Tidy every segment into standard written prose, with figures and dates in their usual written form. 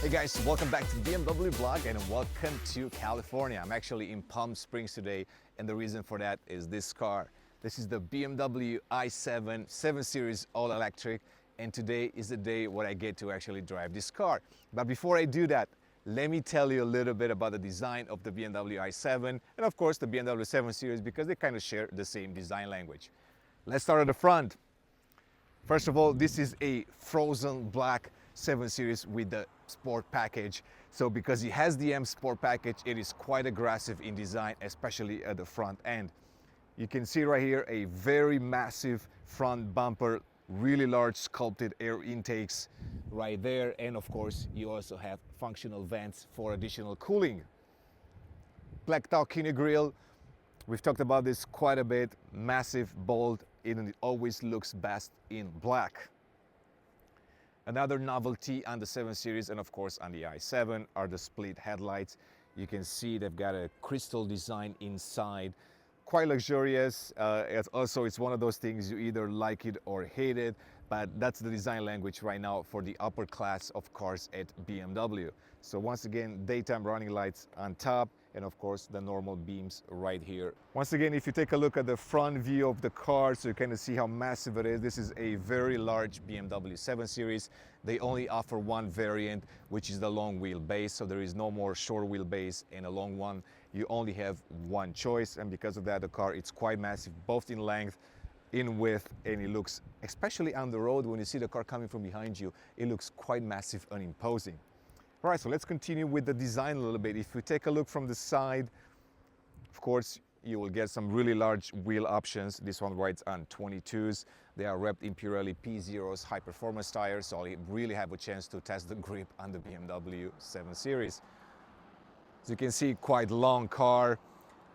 Hey guys, welcome back to the BMW vlog and welcome to California. I'm actually in Palm Springs today, and the reason for that is this car. This is the BMW i7 7 Series all-electric, and today is the day where I get to actually drive this car. But before I do that, let me tell you a little bit about the design of the BMW i7 and of course the BMW 7 Series, because they kind of share the same design language. Let's start at the front. First of all, this is a frozen black 7 Series with the Sport package. So because it has the M Sport package, it is quite aggressive in design, especially at the front end. You can see right here a very massive front bumper, really large sculpted air intakes right there, and of course you also have functional vents for additional cooling. Black Talcini grille, we've talked about this quite a bit. Massive, bold, and it always looks best in black. Another novelty on the 7 Series and of course on the i7 are the split headlights. You can see they've got a crystal design inside, quite luxurious. It's one of those things you either like it or hate it, but that's the design language right now for the upper class of cars at BMW. So once again, daytime running lights on top, and of course the normal beams right here. Once again, if you take a look at the front view of the car, so you kind of see how massive it is. This is a very large BMW 7 Series. They only offer one variant, which is the long wheelbase, so there is no more short wheelbase and a long one. You only have one choice, and because of that, the car, it's quite massive, both in length, in width, and it looks, especially on the road, when you see the car coming from behind you, it looks quite massive and imposing. All right, so let's continue with the design a little bit. If we take a look from the side, of course, you will get some really large wheel options. This one rides on 22s. They are wrapped in Pirelli P0's high-performance tires, so you really have a chance to test the grip on the BMW 7 Series. As you can see, quite long car.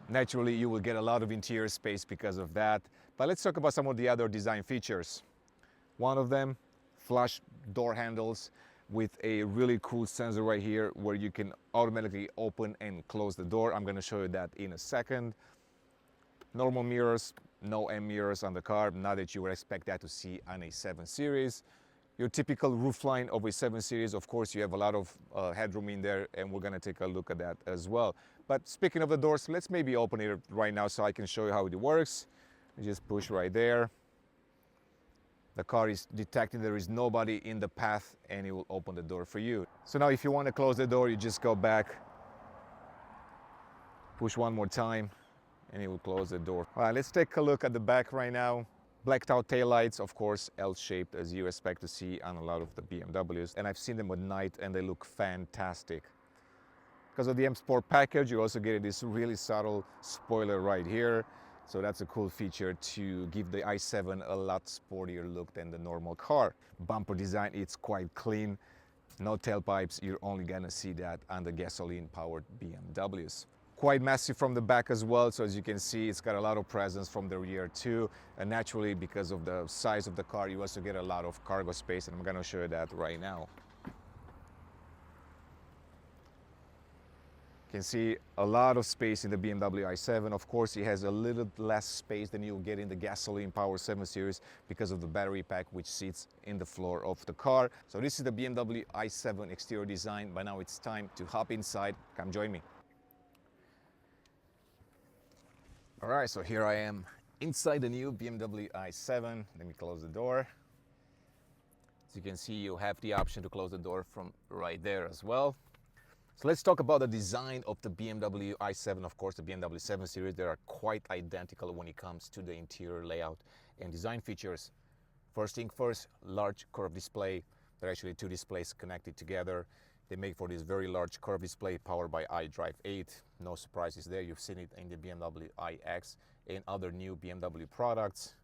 Naturally, you will get a lot of interior space because of that. But let's talk about some of the other design features. One of them, flush door handles with a really cool sensor right here where you can automatically open and close the door. I'm going to show you that in a second. Normal mirrors, no M mirrors on the car, not that you would expect that to see on a 7 Series. Your typical roofline of a 7 Series, of course, you have a lot of headroom in there, and we're going to take a look at that as well. But speaking of the doors, let's maybe open it right now so I can show you how it works. You just push right there. The car is detecting there is nobody in the path, and it will open the door for you. So now if you want to close the door, you just go back, push one more time, and it will close the door. All right, let's take a look at the back right now. Blacked out taillights, of course, L-shaped as you expect to see on a lot of the BMWs. And I've seen them at night and they look fantastic. Because of the M Sport package, you're also getting this really subtle spoiler right here. So that's a cool feature to give the i7 a lot sportier look than the normal car. Bumper design, it's quite clean. No tailpipes, you're only gonna see that on the gasoline-powered BMWs. Quite massive from the back as well, so as you can see, it's got a lot of presence from the rear too. And naturally, because of the size of the car, you also get a lot of cargo space, and I'm gonna show you that right now. You can see a lot of space in the BMW i7. Of course, it has a little less space than you'll get in the gasoline-powered 7 Series because of the battery pack, which sits in the floor of the car. So this is the BMW i7 exterior design. By now it's time to hop inside. Come join me. All right, so here I am inside the new BMW i7. Let me close the door. As you can see, you have the option to close the door from right there as well. So let's talk about the design of the BMW i7. Of course, the BMW 7 Series, they are quite identical when it comes to the interior layout and design features. First thing first, large curved display. There are actually two displays connected together. They make for this very large curved display powered by iDrive 8. No surprises there. You've seen it in the BMW iX and other new BMW products.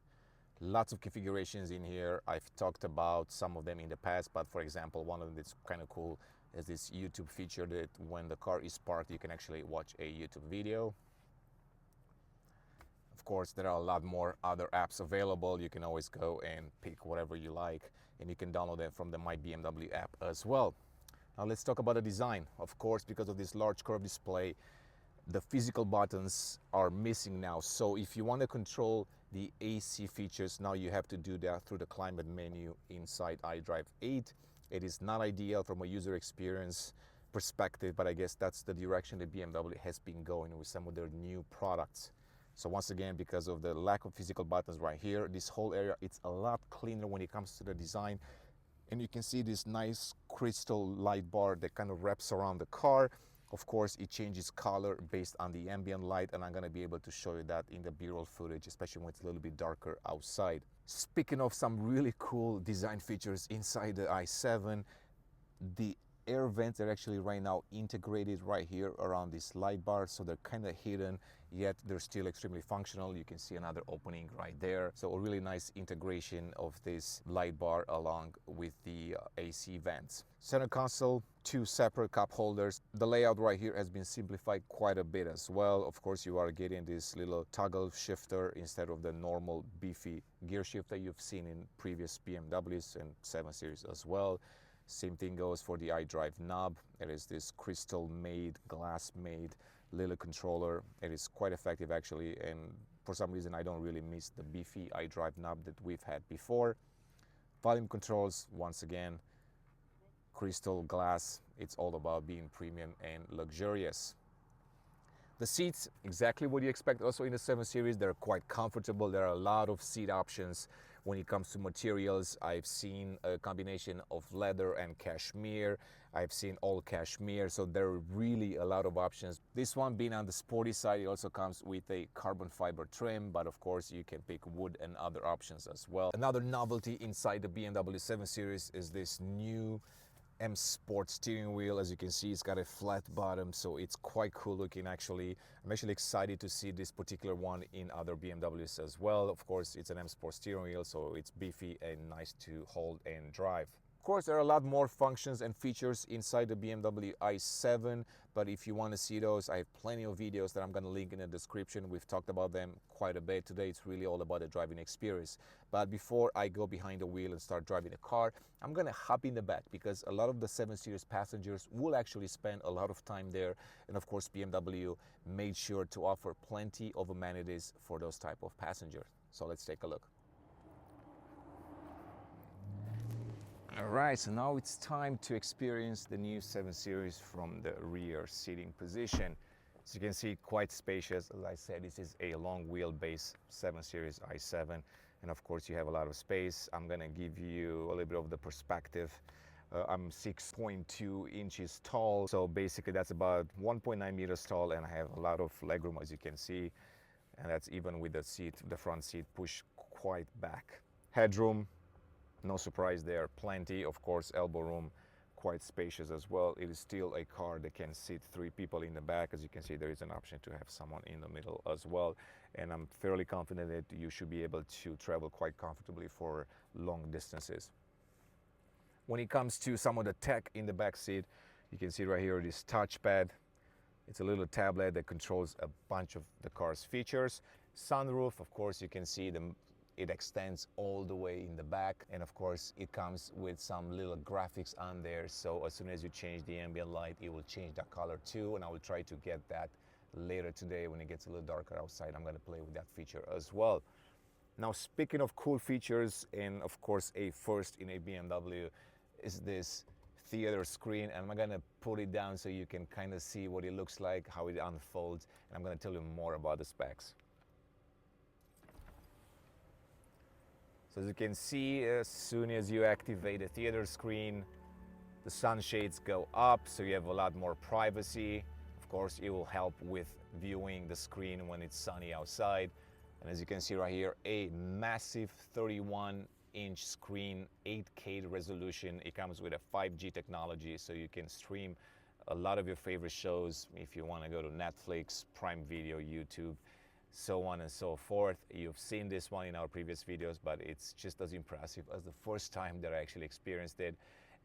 Lots of configurations in here. I've talked about some of them in the past, but for example, one of them that's kind of cool is this YouTube feature that when the car is parked, you can actually watch a YouTube video. Of course, there are a lot more other apps available. You can always go and pick whatever you like, and you can download them from the My BMW app as well. Now let's talk about the design. Of course, because of this large curved display, the physical buttons are missing now. So if you want to control the AC features, now you have to do that through the climate menu inside iDrive 8. It is not ideal from a user experience perspective, but I guess that's the direction that BMW has been going with some of their new products. So once again, because of the lack of physical buttons right here, this whole area, it's a lot cleaner when it comes to the design. And you can see this nice crystal light bar that kind of wraps around the car. Of course, it changes color based on the ambient light, and I'm gonna be able to show you that in the B-roll footage, especially when it's a little bit darker outside. Speaking of some really cool design features inside the i7, the air vents are actually right now integrated right here around this light bar, so they're kind of hidden, yet they're still extremely functional. You can see another opening right there. So a really nice integration of this light bar along with the AC vents. Center console, 2 separate cup holders. The layout right here has been simplified quite a bit as well. Of course, you are getting this little toggle shifter instead of the normal beefy gear shift that you've seen in previous BMWs and 7 Series as well. Same thing goes for the iDrive knob. It is this crystal made, glass made little controller. It is quite effective actually, and for some reason I don't really miss the beefy iDrive knob that we've had before. Volume controls, once again, crystal glass. It's all about being premium and luxurious. The seats, exactly what you expect also in the 7 Series. They're quite comfortable. There are a lot of seat options. When it comes to materials, I've seen a combination of leather and cashmere. I've seen all cashmere, so there are really a lot of options. This one being on the sporty side, it also comes with a carbon fiber trim, but of course you can pick wood and other options as well. Another novelty inside the BMW 7 Series is this new M Sport steering wheel. As you can see, it's got a flat bottom, so it's quite cool looking actually. I'm actually excited to see this particular one in other BMWs as well. Of course, it's an M Sport steering wheel, so it's beefy and nice to hold and drive. Of course, there are a lot more functions and features inside the BMW i7, but if you want to see those, I have plenty of videos that I'm going to link in the description. We've talked about them quite a bit today. It's really all about the driving experience. But before I go behind the wheel and start driving the car, I'm going to hop in the back because a lot of the 7 Series passengers will actually spend a lot of time there. And of course, BMW made sure to offer plenty of amenities for those type of passengers. So let's take a look. All right, so now it's time to experience the new 7 Series from the rear seating position. As you can see, quite spacious. As I said, this is a long wheelbase 7 Series i7. And of course, you have a lot of space. I'm gonna give you a little bit of the perspective. I'm 6.2 inches tall. So basically that's about 1.9 meters tall, and I have a lot of legroom, as you can see. And that's even with the seat, the front seat pushed quite back. Headroom, no surprise there, plenty. Of course, elbow room, quite spacious as well. It is still a car that can sit 3 people in the back. As you can see, there is an option to have someone in the middle as well. And I'm fairly confident that you should be able to travel quite comfortably for long distances. When it comes to some of the tech in the back seat, you can see right here this touchpad. It's a little tablet that controls a bunch of the car's features. Sunroof, of course, you can see it extends all the way in the back, and of course it comes with some little graphics on there, so as soon as you change the ambient light, it will change that color too, and I will try to get that later today when it gets a little darker outside. I'm going to play with that feature as well. Now, speaking of cool features, and of course a first in a BMW, is this theater screen, and I'm going to put it down so you can kind of see what it looks like, how it unfolds, and I'm going to tell you more about the specs. So as you can see, as soon as you activate the theater screen, the sunshades go up, so you have a lot more privacy. Of course, it will help with viewing the screen when it's sunny outside. And as you can see right here, a massive 31-inch screen, 8K resolution. It comes with a 5G technology, so you can stream a lot of your favorite shows if you want to go to Netflix, Prime Video, YouTube, so on and so forth. You've seen this one in our previous videos, but it's just as impressive as the first time that I actually experienced it.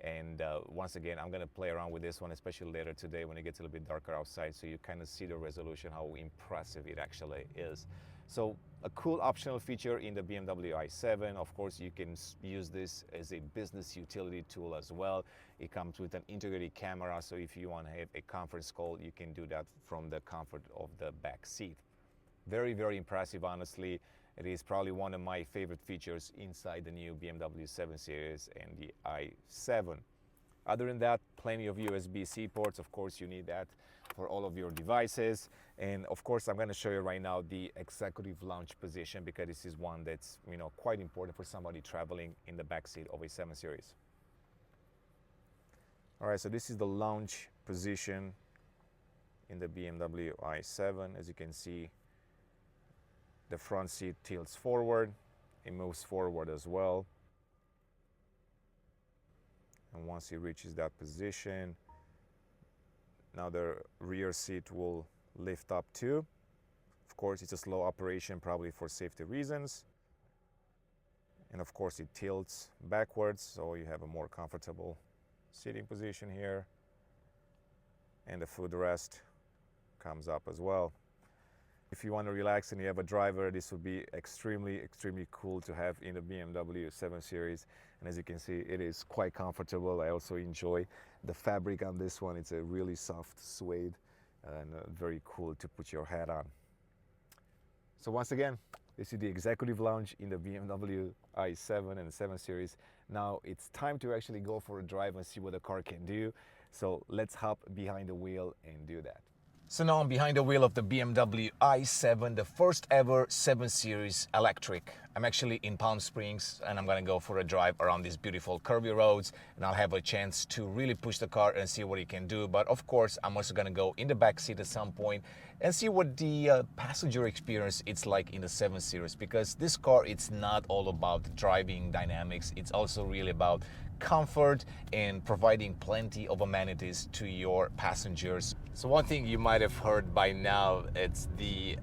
And once again, I'm going to play around with this one, especially later today when it gets a little bit darker outside, so you kind of see the resolution, how impressive it actually is. So a cool optional feature in the BMW i7. Of course, you can use this as a business utility tool as well. It comes with an integrated camera, so if you want to have a conference call, you can do that from the comfort of the back seat. Very, very impressive, honestly. It is probably one of my favorite features inside the new BMW 7 Series and the i7. Other than that, plenty of USB-C ports. Of course, you need that for all of your devices. And of course, I'm going to show you right now the executive lounge position, because this is one that's, quite important for somebody traveling in the backseat of a 7 Series. All right, so this is the lounge position in the BMW i7. As you can see, the front seat tilts forward. It moves forward as well. And once it reaches that position, now the rear seat will lift up too. Of course, it's a slow operation, probably for safety reasons. And of course, it tilts backwards, so you have a more comfortable sitting position here. And the footrest comes up as well. If you want to relax and you have a driver, this would be extremely cool to have in the BMW 7 Series. And as you can see, it is quite comfortable. I also enjoy the fabric on this one. It's a really soft suede and very cool to put your head on. So once again, this is the executive lounge in the BMW i7 and 7 Series. Now it's time to actually go for a drive and see what the car can do. So let's hop behind the wheel and do that. So now I'm behind the wheel of the BMW i7, the first ever 7 Series electric. I'm actually in Palm Springs and I'm gonna go for a drive around these beautiful curvy roads, and I'll have a chance to really push the car and see what it can do. But of course, I'm also gonna go in the back seat at some point and see what the passenger experience it's like in the 7 Series, because this car, it's not all about driving dynamics. It's also really about comfort and providing plenty of amenities to your passengers. So one thing you might have heard by now, it's the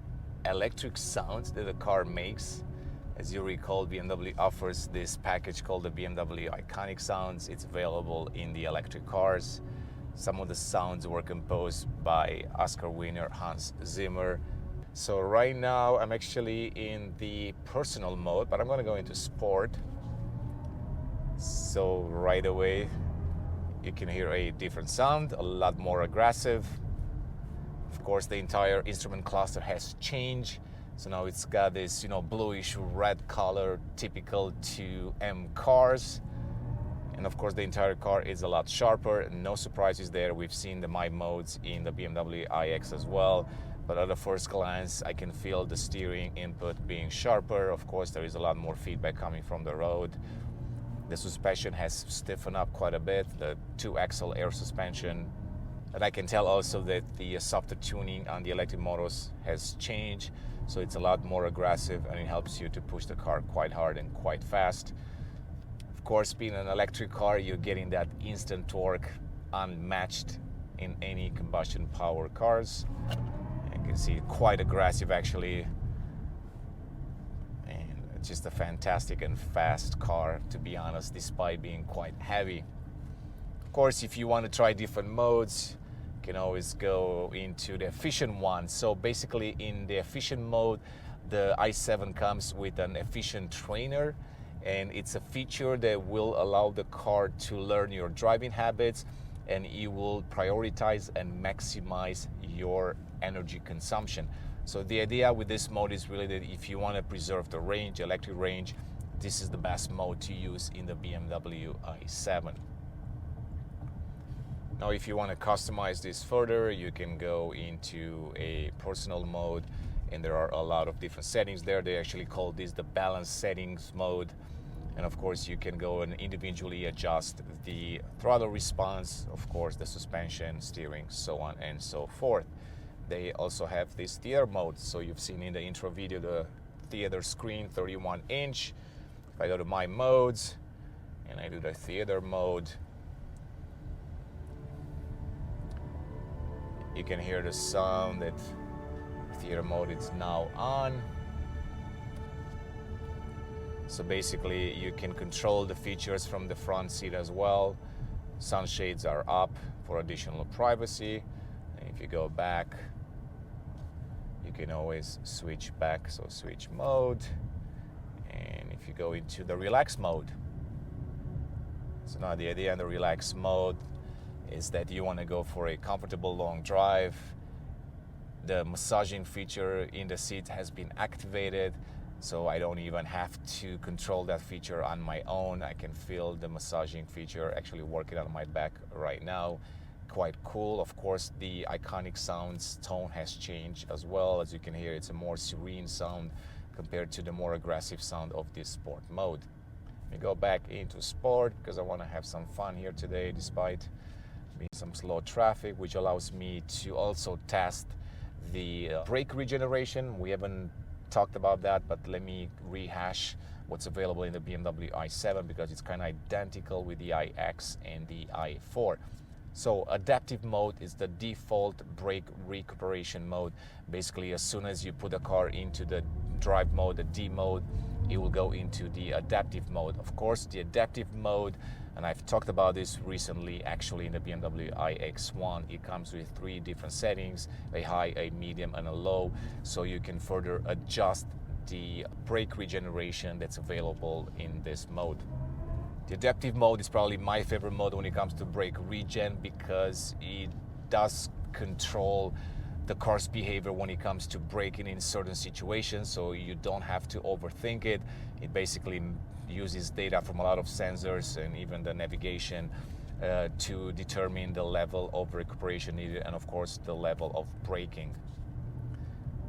electric sounds that the car makes. As you recall, BMW offers this package called the BMW Iconic Sounds. It's available in the electric cars. Some of the sounds were composed by Oscar winner Hans Zimmer. So right now I'm actually in the personal mode, but I'm going to go into sport. So right away you can hear a different sound, a lot more aggressive. Of course, the entire instrument cluster has changed. So now it's got this, bluish red color typical to M cars. And of course, the entire car is a lot sharper. No surprises there. We've seen the My modes in the BMW iX as well. But at a first glance, I can feel the steering input being sharper. Of course, there is a lot more feedback coming from the road. The suspension has stiffened up quite a bit, the 2-axle air suspension. And I can tell also that the softer tuning on the electric motors has changed. So it's a lot more aggressive and it helps you to push the car quite hard and quite fast. Of course, being an electric car, you're getting that instant torque unmatched in any combustion power cars. You can see quite aggressive actually. And it's just a fantastic and fast car, to be honest, despite being quite heavy. Of course, if you want to try different modes, you can always go into the efficient one. So basically in the efficient mode, the i7 comes with an efficient trainer, and it's a feature that will allow the car to learn your driving habits, and it will prioritize and maximize your energy consumption. So the idea with this mode is really that if you want to preserve the range, electric range, this is the best mode to use in the BMW i7. Now, if you want to customize this further, you can go into a personal mode, and there are a lot of different settings there. They actually call this the balance settings mode. And of course, you can go and individually adjust the throttle response, of course, the suspension, steering, so on and so forth. They also have this theater mode. So you've seen in the intro video the theater screen, 31-inch. If I go to my modes and I do the theater mode, you can hear the sound that theater mode is now on. So basically you can control the features from the front seat as well. Sunshades are up for additional privacy. And if you go back, you can always switch back, so switch mode. And if you go into the relax mode, so now the idea in the relax mode is that you want to go for a comfortable long drive. The massaging feature in the seat has been activated, so I don't even have to control that feature on my own. I can feel the massaging feature actually working on my back right now. Quite cool. Of course, the iconic sounds tone has changed as well. As you can hear, it's a more serene sound compared to the more aggressive sound of this sport mode. Let me go back into sport because I want to have some fun here today despite being some slow traffic, which allows me to also test the brake regeneration. We haven't talked about that, but let me rehash what's available in the BMW i7 because it's kind of identical with the iX and the i4. So adaptive mode is the default brake recuperation mode. Basically, as soon as you put the car into the drive mode, the D mode, it will go into the adaptive mode. Of course, the adaptive mode, and I've talked about this recently actually in the BMW iX1, it comes with 3 different settings, a high, a medium, and a low, so you can further adjust the brake regeneration that's available in this mode. The adaptive mode is probably my favorite mode when it comes to brake regen because it does control the car's behavior when it comes to braking in certain situations, so you don't have to overthink it. It basically uses data from a lot of sensors and even the navigation to determine the level of recuperation needed and of course the level of braking.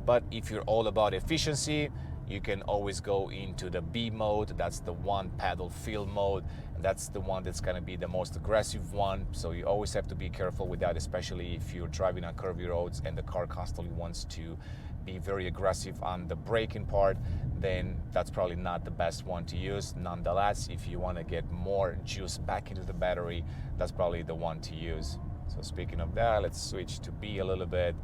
But if you're all about efficiency, you can always go into the B mode. That's the one paddle feel mode. And that's the one that's gonna be the most aggressive one. So you always have to be careful with that, especially if you're driving on curvy roads and the car constantly wants to be very aggressive on the braking part, then that's probably not the best one to use. Nonetheless, if you wanna get more juice back into the battery, that's probably the one to use. So speaking of that, let's switch to B a little bit.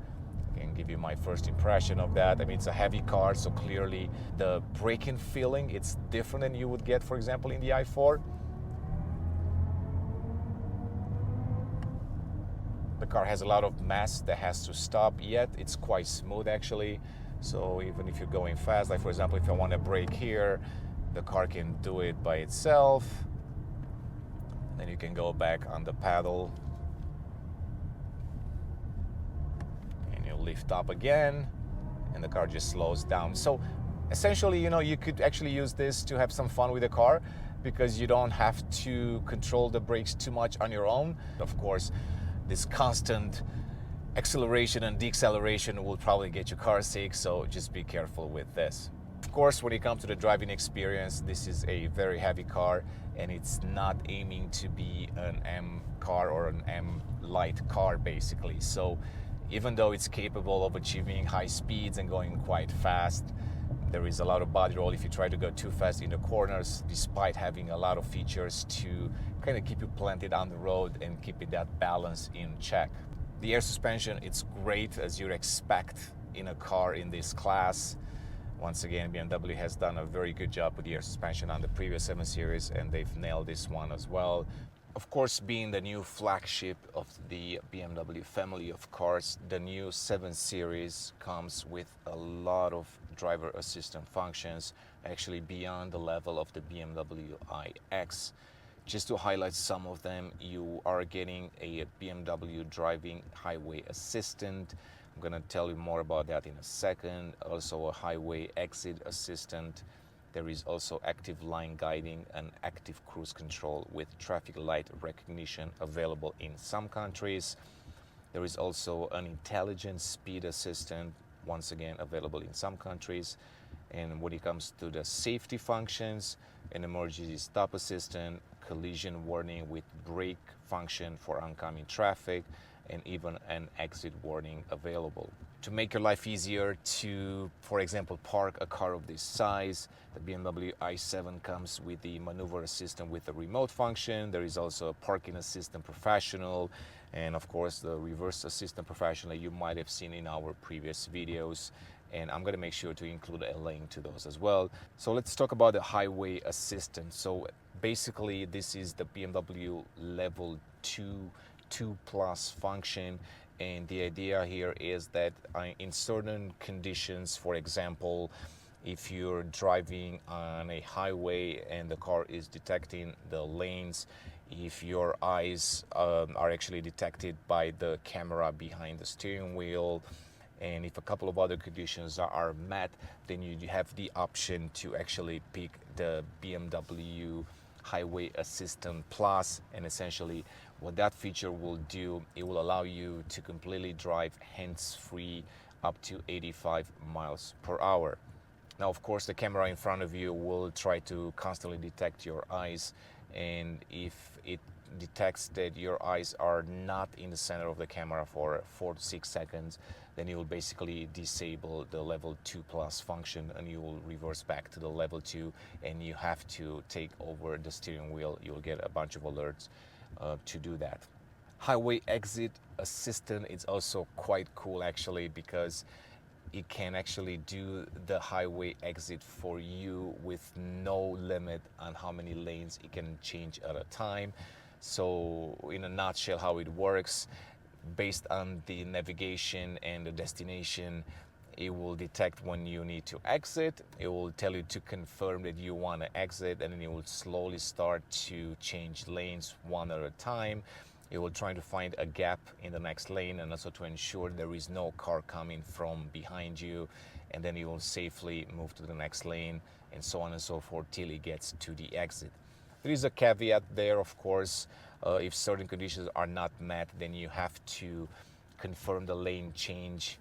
And give you my first impression of that. I mean, it's a heavy car, so clearly the braking feeling, it's different than you would get, for example, in the i4. The car has a lot of mass that has to stop, yet it's quite smooth actually. So even if you're going fast, like for example, if I want to brake here, the car can do it by itself. Then you can go back on the paddle. Lift up again and the car just slows down. So essentially, you know, you could actually use this to have some fun with the car because you don't have to control the brakes too much on your own. Of course, this constant acceleration and deceleration will probably get your car sick, so just be careful with this. Of course, when it comes to the driving experience, this is a very heavy car and it's not aiming to be an M car or an M light car basically. So even though it's capable of achieving high speeds and going quite fast, there is a lot of body roll if you try to go too fast in the corners, despite having a lot of features to kind of keep you planted on the road and keeping that balance in check. The air suspension, it's great as you'd expect in a car in this class. Once again, BMW has done a very good job with the air suspension on the previous 7 Series and they've nailed this one as well. Of course, being the new flagship of the BMW family of cars, the new 7 Series comes with a lot of driver assistant functions, actually beyond the level of the BMW iX. Just to highlight some of them, you are getting a BMW driving highway assistant. I'm going to tell you more about that in a second. Also a highway exit assistant. There is also active line guiding and active cruise control with traffic light recognition available in some countries. There is also an intelligent speed assistant, once again available in some countries. And when it comes to the safety functions, an emergency stop assistant, collision warning with brake function for oncoming traffic, and even an exit warning available. To make your life easier to, for example, park a car of this size, the BMW i7 comes with the maneuver assistant with a remote function. There is also a parking assistant professional, and of course the reverse assistant professional you might have seen in our previous videos. And I'm going to make sure to include a link to those as well. So let's talk about the highway assistant. So basically this is the BMW level 2 plus function. And the idea here is that in certain conditions, for example, if you're driving on a highway and the car is detecting the lanes, if your eyes are actually detected by the camera behind the steering wheel, and if a couple of other conditions are met, then you have the option to actually pick the BMW Highway Assistant Plus. And essentially what that feature will do, it will allow you to completely drive hands-free up to 85 miles per hour. Now, of course, the camera in front of you will try to constantly detect your eyes, and if it detects that your eyes are not in the center of the camera for 4 to 6 seconds, then it will basically disable the level 2+ function, and you will reverse back to the level 2, and you have to take over the steering wheel. You'll get a bunch of alerts to do that. Highway Exit Assistant is also quite cool actually, because it can actually do the highway exit for you with no limit on how many lanes it can change at a time. So in a nutshell, how it works, based on the navigation and the destination, it will detect when you need to exit. It will tell you to confirm that you want to exit, and then it will slowly start to change lanes one at a time. It will try to find a gap in the next lane, and also to ensure there is no car coming from behind you, and then it will safely move to the next lane, and so on and so forth till it gets to the exit. There is a caveat there, of course. If certain conditions are not met, then you have to confirm the lane change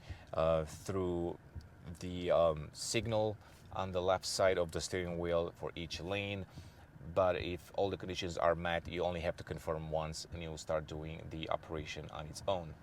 through the signal on the left side of the steering wheel for each lane. But if all the conditions are met, you only have to confirm once, and you will start doing the operation on its own.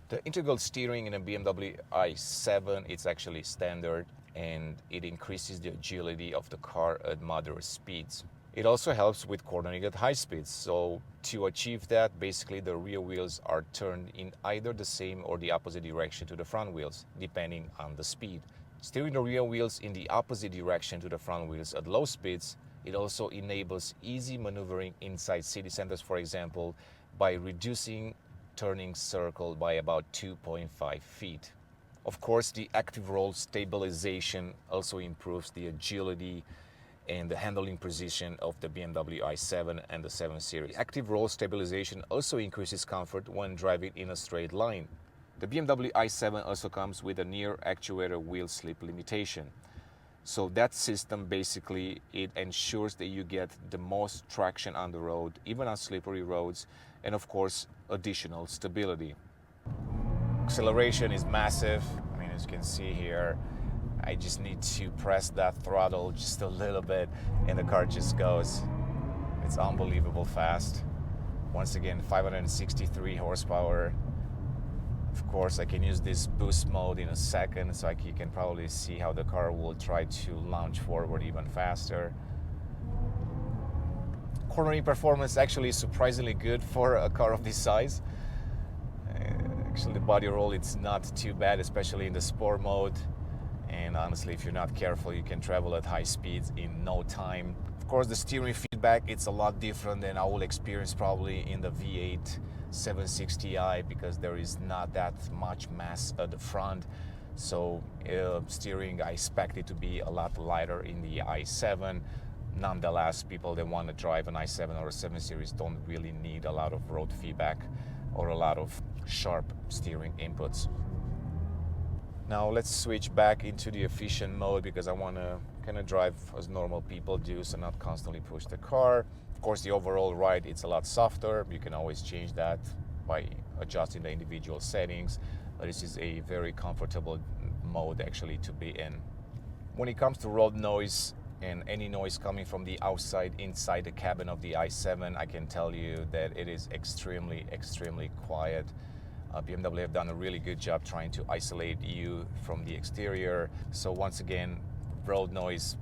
The integral steering in a BMW i7, it's actually standard, and it increases the agility of the car at moderate speeds. It also helps with cornering at high speeds. So to achieve that, basically the rear wheels are turned in either the same or the opposite direction to the front wheels, depending on the speed. Steering the rear wheels in the opposite direction to the front wheels at low speeds, it also enables easy maneuvering inside city centers, for example, by reducing turning circle by about 2.5 feet. Of course, the active roll stabilization also improves the agility and the handling position of the BMW i7 and the 7 Series. Active roll stabilization also increases comfort when driving in a straight line. The BMW i7 also comes with a near actuator wheel slip limitation. So that system basically, it ensures that you get the most traction on the road, even on slippery roads, and of course, additional stability. Acceleration is massive. I mean, as you can see here, I just need to press that throttle just a little bit and the car just goes. It's unbelievable fast. Once again, 563 horsepower. Of course, I can use this boost mode in a second, so you can probably see how the car will try to launch forward even faster. Cornering performance actually is surprisingly good for a car of this size. Actually, the body roll, it's not too bad, especially in the sport mode. And honestly, if you're not careful, you can travel at high speeds in no time. Of course, the steering feedback, it's a lot different than I will experience probably in the V8 760i, because there is not that much mass at the front. So steering, I expect it to be a lot lighter in the i7. Nonetheless, people that want to drive an i7 or a 7 Series don't really need a lot of road feedback or a lot of sharp steering inputs. Now let's switch back into the efficient mode, because I want to kind of drive as normal people do, so not constantly push the car. Of course, the overall ride, it's a lot softer. You can always change that by adjusting the individual settings. But this is a very comfortable mode actually to be in. When it comes to road noise and any noise coming from the outside inside the cabin of the i7, I can tell you that it is extremely, extremely quiet. BMW have done a really good job trying to isolate you from the exterior. So once again, road noise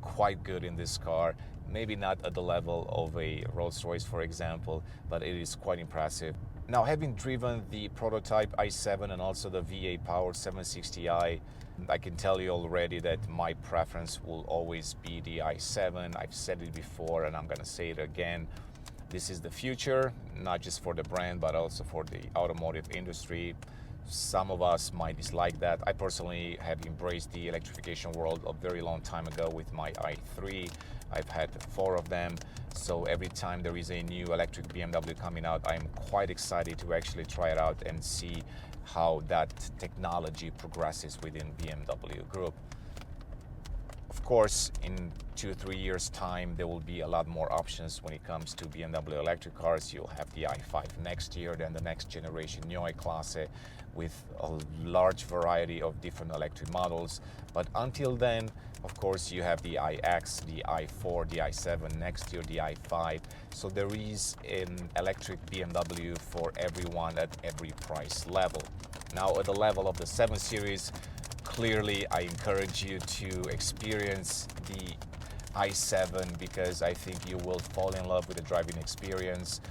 quite good in this car. Maybe not at the level of a Rolls-Royce, for example, but it is quite impressive. Now, having driven the prototype i7 and also the V8 powered 760i, I can tell you already that my preference will always be the i7. I've said it before and I'm gonna say it again. This is the future, not just for the brand, but also for the automotive industry. Some of us might dislike that. I personally have embraced the electrification world a very long time ago with my i3. I've had 4 of them, So every time there is a new electric BMW coming out, I'm quite excited to actually try it out and see how that technology progresses within BMW Group. Of course, in 2-3 years time, there will be a lot more options when it comes to BMW electric cars. You'll have the i5 next year, then the next generation Neue Klasse with a large variety of different electric models. But until then, of course, you have the iX, the i4, the i7, next year the i5. So there is an electric BMW for everyone at every price level. Now at the level of the 7 Series, clearly I encourage you to experience the i7 because I think you will fall in love with the driving experience.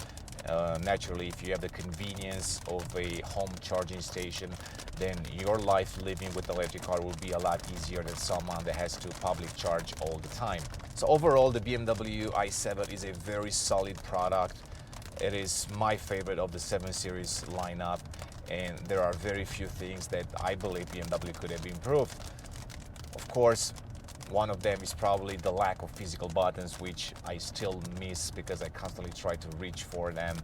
Naturally, if you have the convenience of a home charging station, then your life living with the electric car will be a lot easier than someone that has to public charge all the time. So overall, the BMW i7 is a very solid product. It is my favorite of the 7 Series lineup, and there are very few things that I believe BMW could have improved. Of course, one of them is probably the lack of physical buttons, which I still miss because I constantly try to reach for them.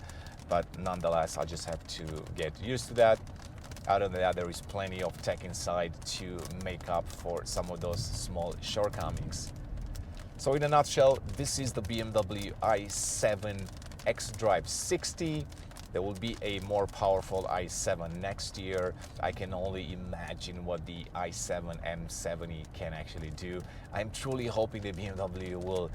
But nonetheless, I just have to get used to that. Other than that, there is plenty of tech inside to make up for some of those small shortcomings. So in a nutshell, this is the BMW i7 xDrive 60. There will be a more powerful i7 next year. I can only imagine what the i7 M70 can actually do. I'm truly hoping that BMW will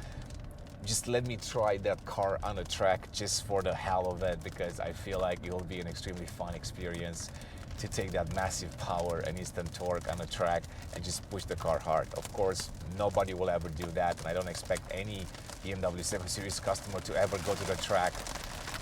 just let me try that car on a track just for the hell of it, because I feel like it will be an extremely fun experience to take that massive power and instant torque on a track and just push the car hard. Of course, nobody will ever do that, and I don't expect any BMW 7 Series customer to ever go to the track.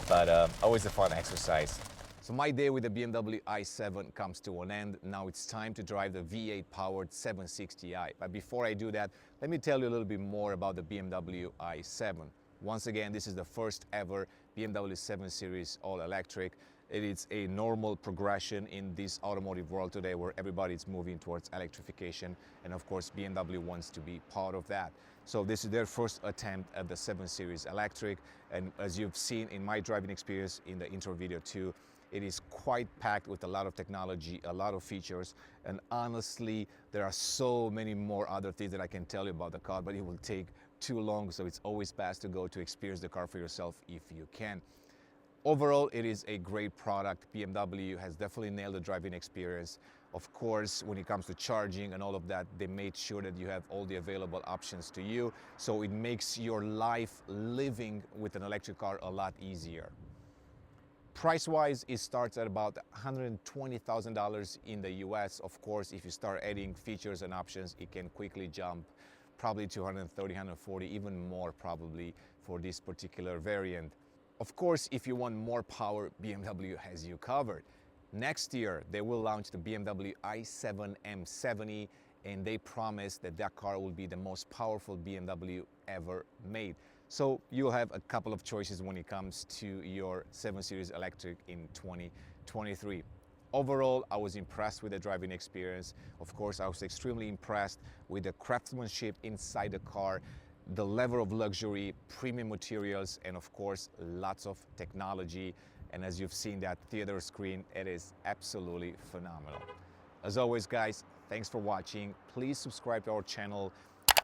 But always a fun exercise. So my day with the BMW i7 comes to an end. Now it's time to drive the V8 powered 760i. But before I do that, let me tell you a little bit more about the BMW i7. Once again, this is the first ever BMW 7 Series all electric. It is a normal progression in this automotive world today where everybody is moving towards electrification, and of course BMW wants to be part of that. So this is their first attempt at the 7 Series electric, and as you've seen in my driving experience in the intro video too, it is quite packed with a lot of technology, a lot of features, and honestly there are so many more other things that I can tell you about the car, but it will take too long, so it's always best to go to experience the car for yourself if you can. Overall, it is a great product. BMW has definitely nailed the driving experience. Of course, when it comes to charging and all of that, they made sure that you have all the available options to you. So it makes your life living with an electric car a lot easier. Price-wise, it starts at about $120,000 in the US. Of course, if you start adding features and options, it can quickly jump probably to $130,000, $140,000, even more probably for this particular variant. Of course, if you want more power, BMW has you covered. Next year, they will launch the BMW i7 M70, and they promise that that car will be the most powerful BMW ever made. So you'll have a couple of choices when it comes to your 7 Series electric in 2023. Overall, I was impressed with the driving experience. Of course, I was extremely impressed with the craftsmanship inside the car, the level of luxury, premium materials, and of course, lots of technology. And as you've seen that theater screen, it is absolutely phenomenal. As always, guys, thanks for watching. Please subscribe to our channel,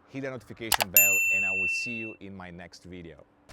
hit the notification bell, and I will see you in my next video.